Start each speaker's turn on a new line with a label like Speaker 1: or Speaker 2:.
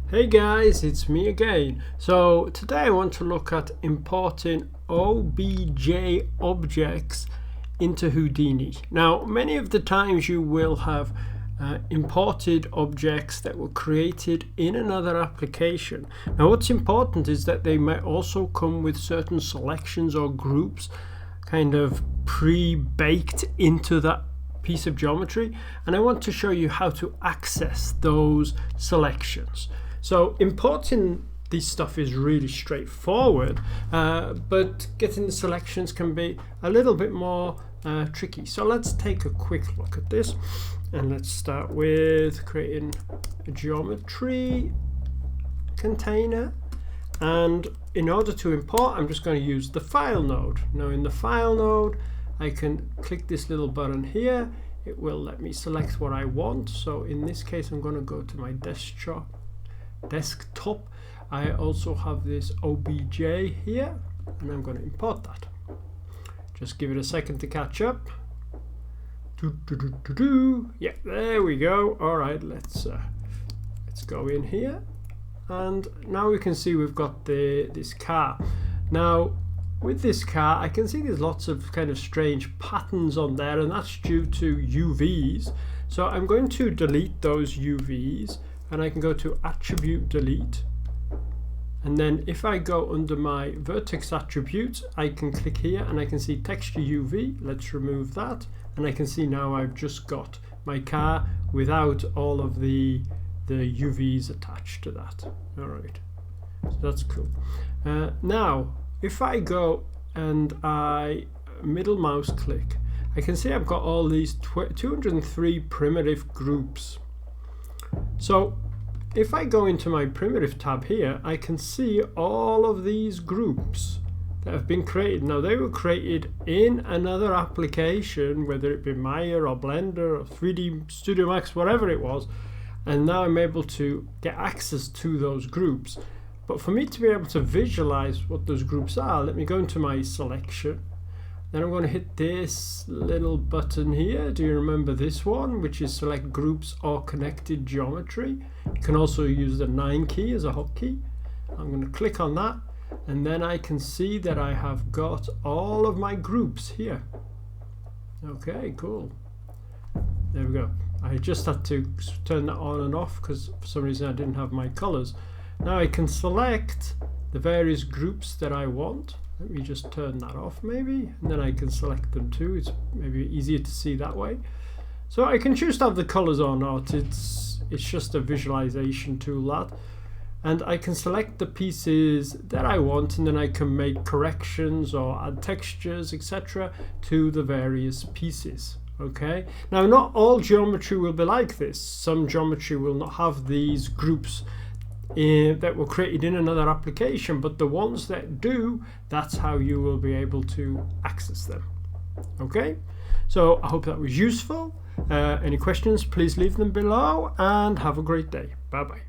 Speaker 1: Hey guys, it's me again. So today I want to look at importing OBJ objects into Houdini. Now, many of the times you will have imported objects that were created in another application. Now, what's important is that they might also come with certain selections or groups kind of pre-baked into that piece of geometry, and I want to show you how to access those selections. So importing this stuff is really straightforward, but getting the selections can be a little bit more tricky. So let's take a quick look at this, and let's start with creating a geometry container. And in order to import, I'm just going to use the file node. Now in the file node, I can click this little button here. It will let me select what I want. So in this case, I'm going to go to my desktop. I also have this OBJ here, and I'm going to import that. Just give it a second to catch up. Yeah, there we go. All right, let's go in here, and now we can see we've got this car. Now with this car, I can see there's lots of kind of strange patterns on there, and that's due to UVs. So I'm going to delete those UVs, and I can go to attribute delete, and then if I go under my vertex attributes, I can click here and I can see texture UV. Let's remove that, and I can see now I've just got my car without all of the UVs attached to that. All right, so that's cool. Now if I go and I middle mouse click, I can see I've got all these 203 primitive groups. So if I go into my primitive tab here, I can see all of these groups that have been created. Now they were created in another application, whether it be Maya or Blender or 3D Studio Max, whatever it was, and now I'm able to get access to those groups. But for me to be able to visualize what those groups are, let me go into my selection. Then I'm going to hit this little button here. Do you remember this one, which is select groups or connected geometry? You can also use the 9 key as a hotkey. I'm going to click on that, and then I can see that I have got all of my groups here. Okay, cool. There we go. I just had to turn that on and off because for some reason I didn't have my colors. Now I can select the various groups that I want. Let me just turn that off maybe, and then I can select them too. It's maybe easier to see that way. So I can choose to have the colors or not. It's just a visualization tool, that. And I can select the pieces that I want, and then I can make corrections or add textures, etc. to the various pieces. Okay. Now not all geometry will be like this. Some geometry will not have these groups that were created in another application, but the ones that do, that's how you will be able to access them. Okay, so I hope that was useful. Any questions, please leave them below, and have a great day. Bye bye.